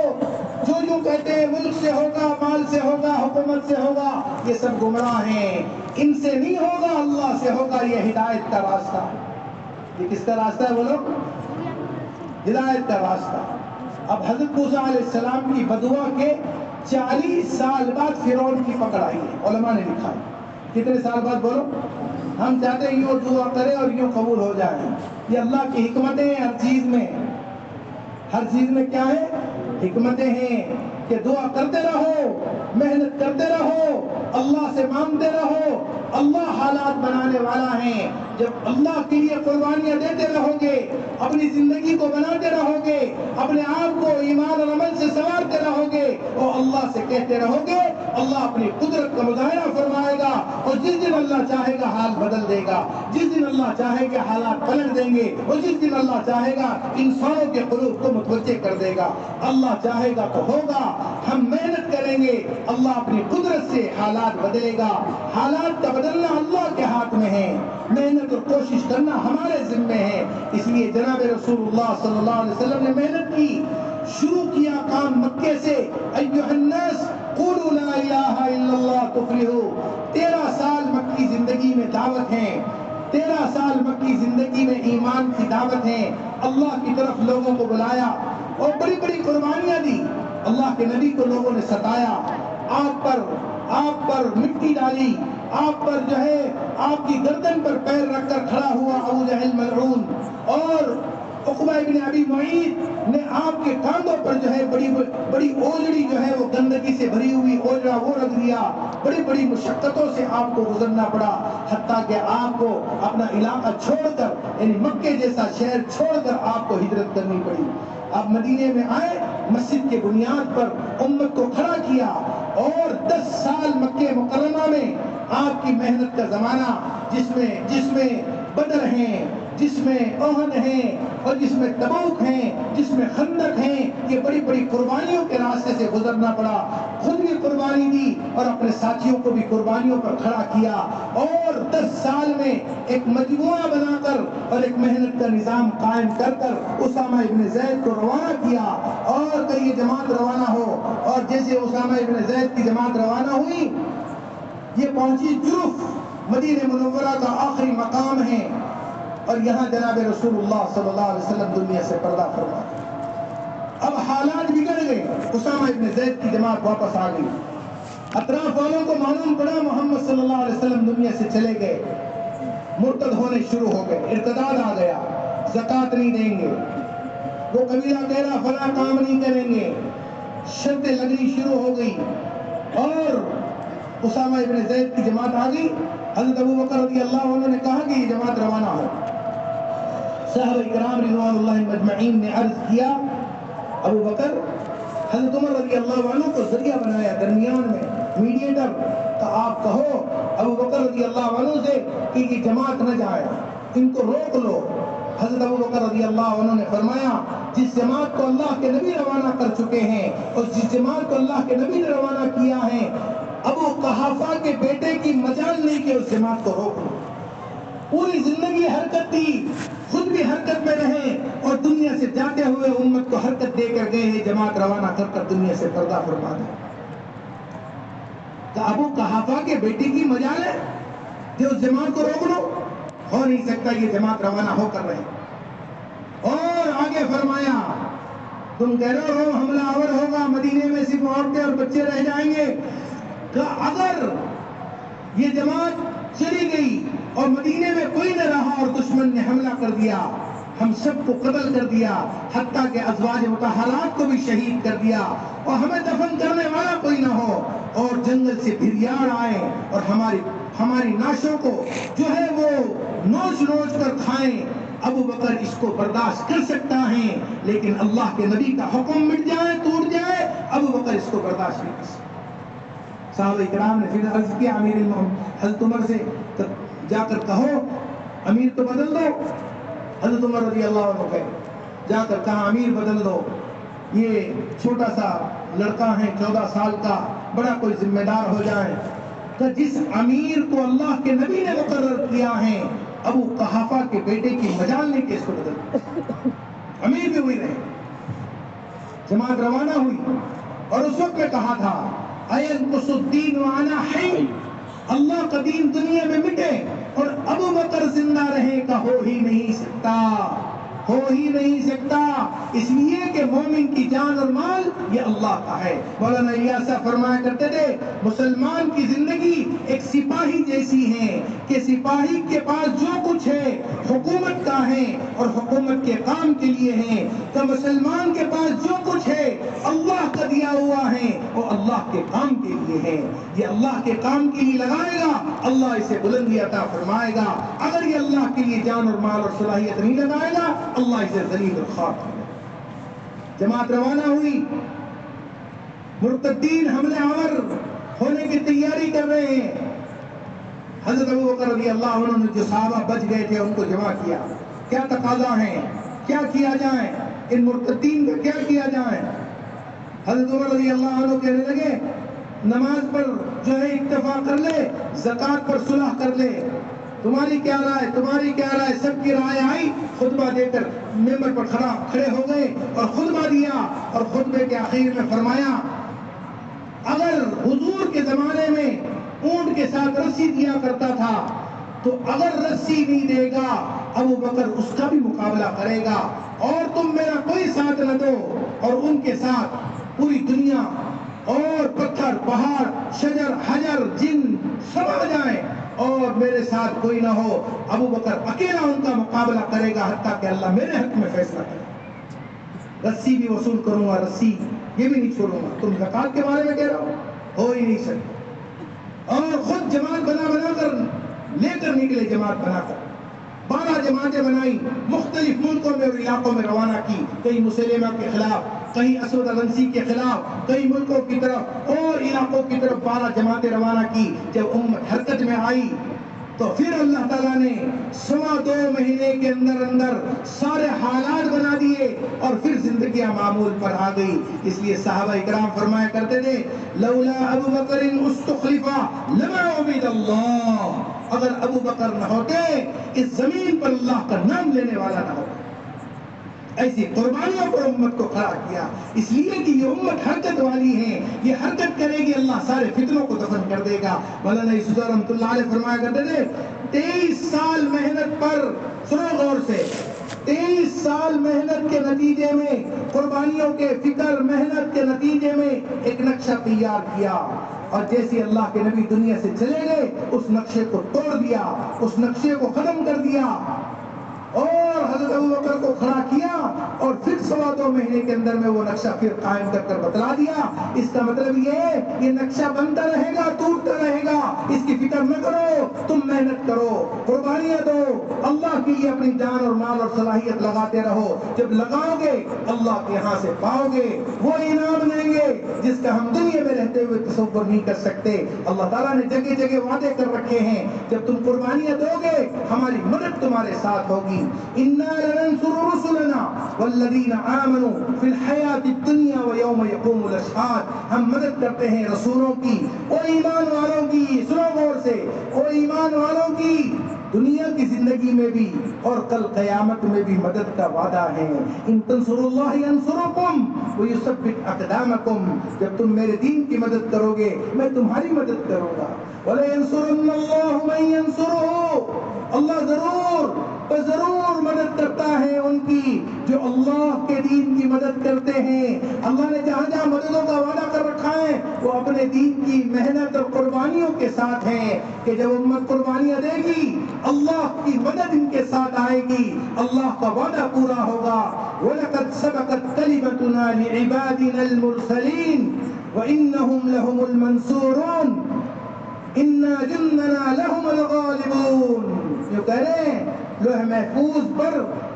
جو یوں کہتے ہیں ملک سے ہوگا، مال سے ہوگا، حکومت سے ہوگا، یہ سب گمراہ ہیں، ان سے نہیں ہوگا، اللہ سے ہوگا، یہ ہدایت کا راستہ۔ یہ کس کا راستہ ہے بولو؟ ہدایت کا راستہ۔ اب حضرت موسیٰ علیہ السلام کی بدعا کے 40 سال بعد فرعون کی پکڑ آئی ہے، علماء نے لکھا ہے۔ کتنے سال بعد بولو؟ ہم چاہتے ہیں یوں دعا کریں اور یوں قبول ہو جائیں، یہ اللہ کی حکمتیں ہر چیز میں، ہر چیز میں کیا ہے؟ حکمتیں ہیں کہ دعا کرتے رہو، محنت کرتے رہو، اللہ سے مانگتے رہو، اللہ حالات بنانے والا ہے۔ جب اللہ کے لیے قربانیاں دیتے رہو گے، اپنی زندگی کو بناتے رہو گے، اپنے آپ کو ایمان اور عمل سے سنوارتے رہو گے اور اللہ سے کہتے رہو گے، اللہ اپنی قدرت کا مظاہرہ فرمائے گا، اور جس دن اللہ چاہے گا حال بدل دے گا، جس دن اللہ چاہے گا حالات پلٹ دیں گے، اور جس دن اللہ چاہے گا انسانوں کے قلوب کو متوجہ کر دے گا۔ اللہ چاہے گا تو ہوگا، ہم محنت کریں گے، اللہ اپنی قدرت سے حالات بدلے گا۔ حالات کا بدلنا اللہ کے ہاتھ میں ہے، محنت اور کوشش کرنا ہمارے ذمے ہے۔ اس لیے جناب رسول اللہ صلی اللہ علیہ وسلم نے محنت کی، شروع کیا کام مکے سے، ایھا الناس قولوا لا الہ الا اللہ تفلحوا۔ 13 سال مکی زندگی میں دعوت ہے، 13 سال مکی زندگی میں ایمان کی دعوت ہے، اللہ کی طرف لوگوں کو بلایا اور بڑی بڑی قربانیاں دی۔ اللہ کے نبی کو لوگوں نے ستایا، آپ پر مٹی ڈالی، آپ پر جو ہے آپ کی گردن پر پیر رکھ کر کھڑا ہوا ابو جہل ملعون، اور عقبہ ابن ابی معیط نے آپ کے کاندھوں پر جو ہے بڑی اوجڑی جو ہے وہ گندگی سے بھری ہوئی اوجڑا وہ رکھ دیا۔ بڑی بڑی مشقتوں سے آپ کو گزرنا پڑا، حتیٰ کہ آپ کو اپنا علاقہ چھوڑ کر، یعنی مکے جیسا شہر چھوڑ کر آپ کو ہجرت کرنی پڑی۔ آپ مدینے میں آئے، مسجد کے بنیاد پر امت کو کھڑا کیا، اور 10 سال مکہ مکرمہ میں آپ کی محنت کا زمانہ، جس میں بدر ہیں، جس میں احد ہیں، اور جس میں تبوک ہیں، جس میں خندق ہیں، یہ بڑی بڑی قربانیوں کے راستے سے گزرنا پڑا۔ خود بھی قربانی دی اور اپنے ساتھیوں کو بھی قربانیوں پر کھڑا کیا، اور 10 سال میں ایک مجموعہ بنا کر اور ایک محنت کا نظام قائم کر اسامہ ابن زید کو روانہ کیا، اور کہ یہ جماعت روانہ ہو۔ اور جیسے اسامہ ابن زید کی جماعت روانہ ہوئی، یہ پہنچی جرف، مدینہ منورہ کا آخری مقام ہے، اور یہاں جناب رسول اللہ صلی اللہ علیہ وسلم دنیا سے پردہ فرما۔ اب حالات بگڑ گئے، اسامہ ابن زید کی جماعت واپس آ گئی، اطراف والوں کو معلوم پڑا محمد صلی اللہ علیہ وسلم دنیا سے چلے گئے، مرتد ہونے شروع ہو گئے، ارتداد آ گیا، زکوٰۃ نہیں دیں گے، وہ قبیلہ کہہ رہا فلاں کام نہیں کریں گے، شرطیں لگنی شروع ہو گئی، اور اسامہ ابن زید کی جماعت آ گئی۔ حضرت ابو بکر رضی اللہ عنہ نے کہا کہ یہ جماعت روانہ ہو۔ صحابہ کرام رضوان اللہ مجمعین نے عرض کیا، ابو بکر، حضرت عمر رضی اللہ عنہ کو ذریعہ بنایا، درمیان میں میڈیٹر، تو آپ کہو ابو بکر رضی اللہ عنہ سے کہ یہ جماعت نہ جائے، ان کو روک لو۔ حضرت ابو بکر رضی اللہ عنہ نے فرمایا، جس جماعت کو اللہ کے نبی روانہ کر چکے ہیں، اور جس جماعت کو اللہ کے نبی نے روانہ کیا ہے، ابو قحافہ کے بیٹے کی مجال نہیں کہ اس جماعت کو روک لو۔ پوری زندگی حرکت تھی، خود بھی حرکت میں رہے، اور دنیا سے جاتے ہوئے امت کو حرکت دے کر گئے ہیں، جماعت روانہ کر کر دنیا سے پردہ فرما دیں۔ تو ابو قحافہ کے بیٹے کی مجال ہے کہ اس جماعت کو روک لو؟ ہو نہیں سکتا، یہ جماعت روانہ ہو کر رہے۔ اور آگے فرمایا، تم کہہ رہے ہو حملہ آور ہوگا، مدینے میں صرف عورتیں اور بچے رہ جائیں گے، کہ اگر یہ جماعت چلی گئی اور مدینے میں کوئی نہ رہا اور دشمن نے حملہ کر دیا، ہم سب کو قتل کر دیا، حتیٰ کہ ازواج مطہرات کو بھی شہید کر دیا، اور ہمیں دفن کرنے والا کوئی نہ ہو، اور جنگل سے بھیڑیاڑ آئے اور ہماری ناشوں کو جو ہے وہ نوچ کر کھائیں، ابو بکر اس کو برداشت کر سکتا ہے، لیکن اللہ کے نبی کا حکم مٹ جائے، ٹوٹ جائے، ابو بکر اس کو برداشت نہیں کر سکتا۔ صحابہ کرام نے پھر عرض کیا امیر المومنین حضرت عمر سے، جا کر کہو امیر تو بدل دو۔ حضرت عمر رضی اللہ عنہ کہے، جا کر کہا امیر بدل دو، یہ چھوٹا سا لڑکا ہے 14 سال کا، بڑا کوئی ذمہ دار ہو جائے۔ کہ جس امیر کو اللہ کے نبی نے مقرر کیا ہے، ابو قحافہ کے بیٹے کی مجال نہیں کہ اس کو بدل، امیر بھی ہوئی رہے۔ جماعت روانہ ہوئی، اور اس وقت میں کہا تھا اَيَنْقُصُ الدِّينُ وَأَنَا حَيٌّ، اللہ کا دین دنیا میں مٹے اور ابو بکر زندہ رہے کا ہو ہی نہیں سکتا، ہو ہی نہیں سکتا، اس لیے کہ مومن کی جان اور مال یہ اللہ کا ہے۔ مولانا الیاس صاحب فرمایا کرتے تھے، مسلمان کی زندگی ایک سپاہی جیسی ہے کہ سپاہی کے پاس جو کچھ ہے حکومت کا ہے اور حکومت کے کام کے لیے ہے، کہ مسلمان کے پاس جو کچھ ہے اللہ کا دیا ہوا ہے وہ اللہ کے کام کے لیے ہے. یہ اللہ کے کام کے لیے لگائے گا, اللہ اسے بلندی عطا فرمائے گا. اگر یہ اللہ کے لیے جان اور مال اور صلاحیت نہیں لگائے گا, اللہ اسے ذلیل اور خار کرے گا. جماعت روانہ ہوئی, مرتدین حملے آور ہونے کی تیاری کر رہے ہیں. حضرت ابوبکر رضی اللہ عنہ نے جو صحابہ بچ گئے تھے ان کو جمع کیا. کیا تقاضا ہے, کیا کیا جائے, ان مرتدین کا کیا کیا جائے؟ حضرت عمر رضی اللہ عنہ کہنے لگے نماز پر جو ہے اتفاق کر لے, زکوٰۃ پر صلح کر لے. تمہاری کیا رائے, تمہاری کیا رائے؟ سب کی رائے آئی. خطبہ دے کر ممبر پر کھڑے ہو گئے اور خطبہ دیا, اور خطبے کے آخر میں فرمایا اگر حضور کے زمانے میں اونٹ کے ساتھ رسی دیا کرتا تھا تو اگر رسی نہیں دے گا ابو بکر اس کا بھی مقابلہ کرے گا, اور تم میرا کوئی ساتھ نہ دو اور ان کے ساتھ پوری دنیا اور پتھر پہاڑ شجر حجر جن سب آ جائیں اور میرے ساتھ کوئی نہ ہو, ابو بکر اکیلا ان کا مقابلہ کرے گا حتیٰ کہ اللہ میرے حق میں فیصلہ کرے. رسی بھی وصول کروں گا, رسی یہ بھی نہیں چھوڑوں گا. تم زکوٰۃ کے بارے میں کہہ رہا ہو ہی نہیں سکتے. اور خود جماعت بنا کر لے کر نکلے, جماعت بنا کر 12 جماعتیں بنائی, مختلف ملکوں میں اور علاقوں میں روانہ کی. کہیں مسلمہ کے خلاف, کہیں اسود الانسی کے خلاف, کئی ملکوں کی طرف اور علاقوں کی طرف 12 جماعتیں روانہ کی. جب امت حرکت میں آئی تو پھر اللہ تعالیٰ نے 2 مہینے کے اندر سارے حالات بنا دیے اور پھر زندگیاں معمول پر آ گئی. اس لیے صحابہ اکرام فرمایا کرتے تھے لولا ابو بکر استخلفا لما عبد اللہ, اگر ابو بکر نہ ہوتے اس زمین پر اللہ کا نام لینے والا نہ ہوتا. ایسی قربانیوں پر امت کو کھڑا کیا, اس لیے کہ یہ امت حرکت والی ہے, یہ حرکت کرے گی اللہ سارے فتنوں کو دفن کر دے گا. مولانا یوسف رحمۃ اللہ علیہ فرمایا کرتے تھے 23 سال محنت پر, سنو غور سے, 23 سال محنت کے نتیجے میں, قربانیوں کے فکر محنت کے نتیجے میں ایک نقشہ تیار کیا, اور جیسے اللہ کے نبی دنیا سے چلے گئے اس نقشے کو توڑ دیا, اس نقشے کو ختم کر دیا اور حضرت ابوبکر کو کھڑا کیا, اور پھر 2 مہینے کے اندر میں وہ نقشہ پھر قائم کر بتلا دیا. اس کا مطلب یہ ہے یہ نقشہ بنتا رہے گا, ٹوٹتا رہے گا, اس کی فکر نہ کرو, تم محنت کرو, قربانیاں دو, اللہ کے لیے اپنی جان اور مال اور صلاحیت لگاتے رہو. جب لگاؤ گے اللہ کے یہاں سے پاؤ گے وہ انعام دیں گے جس کا ہم دنیا میں رہتے ہوئے تصور نہیں کر سکتے. اللہ تعالیٰ نے جگہ جگہ وعدے کر رکھے ہیں, جب تم قربانیاں دو گے ہماری مدد تمہارے ساتھ ہوگی. انا لننصر رسلنا والذین آمنوا فی الحیات الدنیا ویوم یقوم الاشہاد. ہم مدد کرتے ہیں رسولوں کی, وہ ایمان والوں کی, سنو غور سے, وہ ایمان والوں کی دنیا کی زندگی میں بھی اور کل قیامت میں بھی مدد کا وعدہ ہے. ان تنصروا اللہ ینصرکم ویثبت اقدامکم, جب تم میرے دین کی مدد کرو گے میں تمہاری مدد کروں گا. وَلَيَنصُرَنَّ اللَّهُ مَن يَنصُرُهُ, اللہ ضرور مدد کرتا ہے ان کی جو اللہ کے دین کی مدد کرتے ہیں. اللہ نے جہاں جہاں مددوں کا وعدہ کر رکھا ہے وہ اپنے دین کی محنت اور قربانیوں کے ساتھ ہیں, کہ جب امت قربانیاں دے گی اللہ کی مدد ان کے ساتھ آئے گی, اللہ کا وعدہ پورا ہوگا. وَلَقَدْ سَبَقَتْ كَلِمَتُنَا لِعِبَادِنَا الْمُرْسَلِينَ وَإِنَّهُمْ لَهُمُ الْمَنْصُورُونَ إِنَّا جُنْدَنَا لَهُمُ الْغَالِبُونَ. جو کہہ رہے ہیں لوح محفوظ پر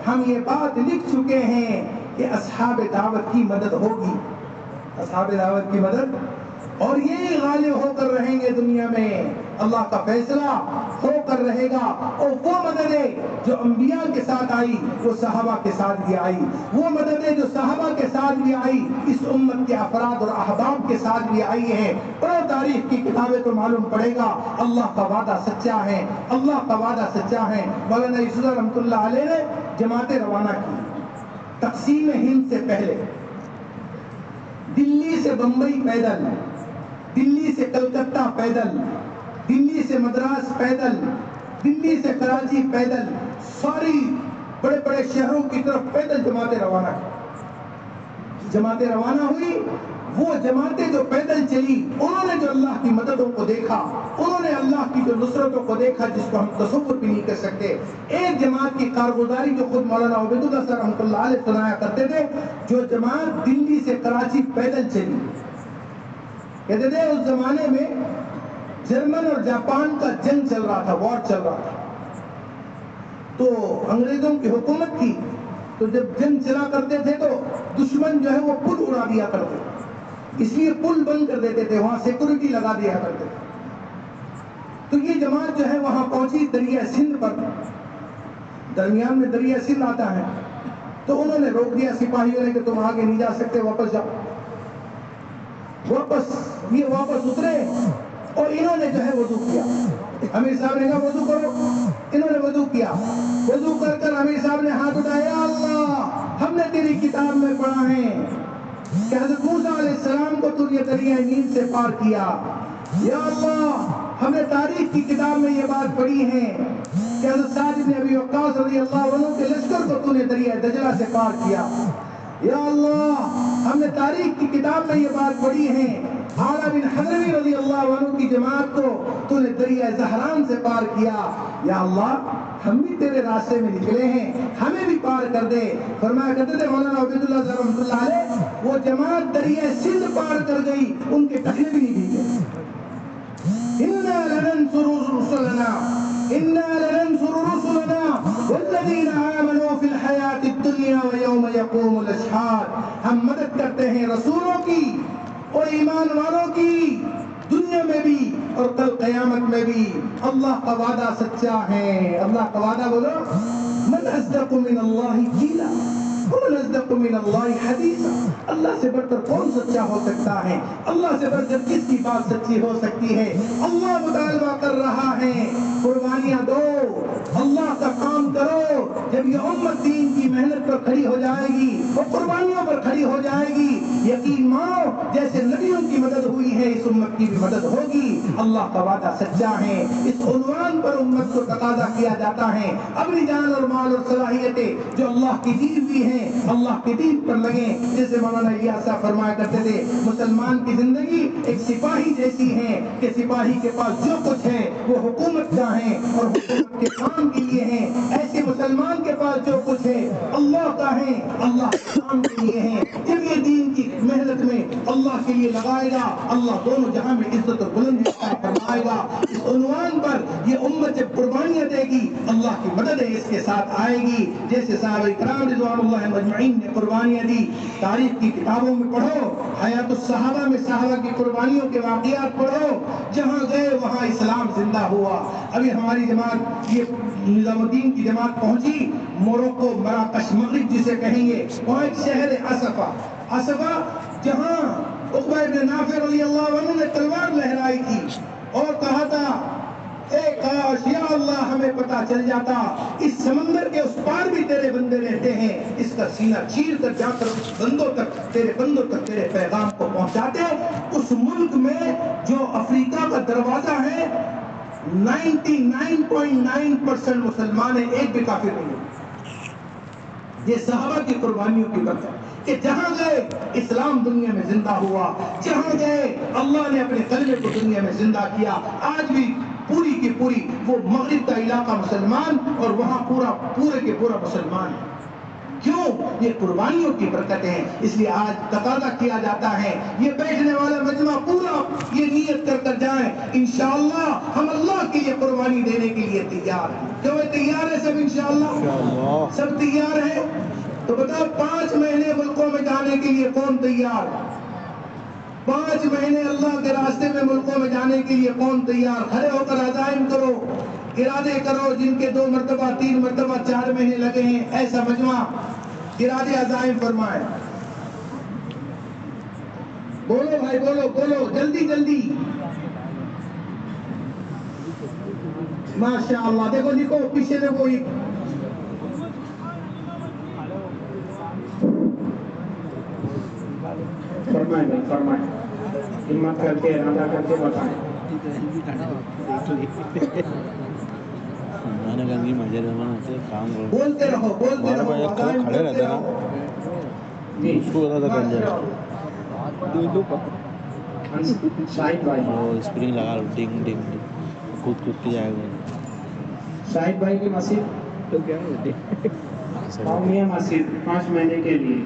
ہم یہ بات لکھ چکے ہیں کہ اصحاب دعوت کی مدد ہوگی, اصحاب دعوت کی مدد, اور یہ غالب ہو کر رہیں گے دنیا میں. اللہ کا فیصلہ ہو کر رہے گا, اور وہ مددیں جو انبیاء کے ساتھ آئی وہ صحابہ کے ساتھ بھی آئی, وہ مددیں جو صحابہ کے ساتھ بھی آئی اس امت کے افراد اور احباب کے ساتھ بھی آئی ہیں. پڑھو تاریخ کی کتابیں تو معلوم پڑے گا اللہ کا وعدہ سچا ہے, اللہ کا وعدہ سچا ہے. مولانا یوسف رحمۃ اللہ علیہ نے جماعتیں روانہ کی. تقسیم ہند سے پہلے دلی سے بمبئی پیدل, دلی سے کلکتہ پیدل, دلی سے مدراس پیدل, دلی سے کراچی پیدل, ساری بڑے بڑے شہروں کی طرف پیدل جماعتیں روانہ کی. جماعتیں روانہ ہوئی، وہ جماعتیں جو پیدل چلی انہوں نے جو اللہ کی مددوں کو دیکھا، انہوں نے اللہ کی جو نصرتوں کو دیکھا جس کو ہم تصور بھی نہیں کر سکتے۔ ایک جماعت کی کارگزاری جو خود مولانا عبید اللہ صاحب رحمۃ اللہ علیہ سنایا کرتے تھے، جو جماعت دلی سے کراچی پیدل چلی، کہتے تھے اس زمانے میں جرمن اور جاپان کا جنگ چل رہا تھا، وار چل رہا تھا، تو انگریزوں کی حکومت تھی، تو جب جنگ چلا کرتے تھے تو دشمن جو ہے وہ پل اڑا دیا کرتے تھے، اس لیے پل بند کر دیتے تھے، وہاں سیکورٹی لگا دیا کرتے تھے۔ تو یہ جماعت جو ہے وہاں پہنچی دریا سندھ پر، درمیان میں دریا سندھ آتا ہے، تو انہوں نے روک دیا سپاہیوں نے کہ تم آگے نہیں جا سکتے، واپس جاؤ۔ یہ واپس اترے اور انہوں نے جو ہے وضو کیا، امیر صاحب نے کہا وضو کرو، انہوں نے وضو کیا، وضو کر کر امیر صاحب نے ہاتھ اٹھایا، یا اللہ ہم نے تیری کتاب میں پڑھا ہے کہ حضرت موسیٰ علیہ السلام کو تو نے دریا نیل سے پار کیا، یا اللہ ہم نے تاریخ کی کتاب میں یہ بات پڑھی ہے کہ حضرت سعد بن ابی وقاص رضی اللہ عنہ کے لشکر کو تو نے دریا دجلہ سے پار کیا، یا اللہ ہم نے تاریخ کی کتاب میں یہ بات پڑھی ہے اعلیٰ بن حضرمی رضی اللہ عنہ کی جماعت کو تو نے دریا زہران سے پار کیا، یا اللہ ہم بھی تیرے راستے میں نکلے ہیں، ہمیں بھی پار کر دے۔ فرمایا کرتے تھے مولانا عبید اللہ رحمۃ اللہ علیہ، وہ جماعت دریا سندھ پار کر گئی، ان کے ٹکلے بھی نہیں بھیگے۔ اِنَّا لَنَنْصُرُ رُسُلَنَا اِنَّا لَنَنْصُرُ رُسُلَنَا وَالَّذِينَ آمَنُوا فِي الْحَيَاةِ الدُّنْيَا وَيَوْمَ يَقُومُ الْأَشْهَادُ، ہم مدد کرتے ہیں رسولوں کی اور ایمان والوں کی، دنیا میں بھی اور کل قیامت میں بھی۔ اللہ کا وعدہ سچا ہے، اللہ کا وعدہ بولو، من اصدق من اللہ قیلا ومن اصدق من اللہ حدیثا، اللہ سے بڑھ کر کون سچا ہو سکتا ہے، اللہ سے بڑھ کر کس کی بات سچی ہو سکتی ہے۔ اللہ مطالبہ کر رہا ہے قربانیاں دو، اللہ کا کام کرو، جب یہ امت دین کی محنت پر کھڑی ہو جائے گی، وہ قربانیوں پر کھڑی ہو جائے گی، یقین مانو جیسے نبیوں کی مدد ہوئی ہے اس امت کی بھی مدد ہوگی۔ اللہ کا وعدہ سچا ہے، اس عنوان پر امت کو تقاضا کیا جاتا ہے اپنی جان اور مال اور صلاحیتیں جو اللہ کی دی ہوئی ہیں اللہ کے دین پر لگیں۔ جیسے مولانا الیاس صاحب فرمایا کرتے تھے، مسلمان کی زندگی ایک سپاہی جیسی ہے کہ سپاہی کے پاس جو کچھ ہے وہ حکومت کا ہے اور حکومت کے کام کے لیے ہے، ایسے مسلمان کے پاس جو کچھ ہے اللہ کا ہے، اللہ کے کام کے لیے ہے۔ جب یہ دین کی محنت میں اللہ کے لیے لگائے گا، اللہ دونوں جہاں میں عزت اور بلندی عطا فرمائے گا۔ اس عنوان پر یہ امت جب قربانیاں دے گی، اللہ کی مدد اس کے ساتھ آئے گی۔ جیسے صحابہ کرام رضوان اللہ مجمعین نے قربانیاں دی، تاریخ کی کتابوں میں پڑھو، حیات الصحابہ میں صحابہ کی قربانیوں کے واقعات پڑھو، جہاں گئے وہاں اسلام زندہ ہوا۔ ابھی ہماری جماعت یہ نظام الدین کی جماعت پہنچی موروکو، مراکش، مغرب جسے کہیں گے، وہاں ایک شہر اسفا جہاں عقبہ ابن نافع رضی اللہ عنہ نے تلوار لہرائی تھی اور کہا تھا، اے کاش یا اللہ ہمیں پتا چل جاتا اس سمندر کے اس پار بھی تیرے بندے رہتے ہیں، اس کا سینہ چیر کر جا کر بندوں تک تیرے پیغام کو پہنچاتے۔ اس ملک میں جو افریقہ کا دروازہ ہے 99.9% مسلمان ہیں، ایک بھی کافر نہیں ہے۔ یہ صحابہ کی قربانیوں کی برکت کہ جہاں گئے اسلام دنیا میں زندہ ہوا، جہاں گئے اللہ نے اپنے کلمے کو دنیا میں زندہ کیا۔ آج بھی پوری کی پوری وہ مغرب کا علاقہ مسلمان اور وہاں پورے کے پورا مسلمان ہے۔ کیوں؟ یہ قربانیوں کی برکت ہے۔ اس لیے آج تقاضا کیا جاتا ہے یہ بیٹھنے والا مجمع پورا یہ نیت کر کر جائیں، انشاءاللہ ہم اللہ کے لیے قربانی دینے کے لیے تیار ہیں۔ کیوں تیار ہے سب؟ انشاءاللہ سب تیار ہیں؟ تو بتاؤ 5 مہینے ملکوں میں جانے کے لیے کون تیار؟ 5 مہینے اللہ کے راستے میں ملکوں میں جانے کے لیے کون تیار؟ کھڑے ہو کر عزائم کرو، ارادے کرو، جن کے 2 مرتبہ 3 مرتبہ 4 مہینے لگے ہیں، ایسا مجمع ارادے عزائم فرمائے۔ بولو بھائی، بولو جلدی جلدی۔ ماشاءاللہ، دیکھو پیچھے دیکھو، فرمائیں ہمت کر کے ارادہ کر کے بتائیں۔ بولتے رہو، کھڑے رہتے نا، جی اس کو بتا تھا کنجر شاہد بھائی وہ اسپرنگ لگا لو ڈنگ ڈنگ ڈنگ کود کود کے جائے گا شاہد بھائی کی مسجد ایسا قومیہ مسجد 5 مہینے کے لیے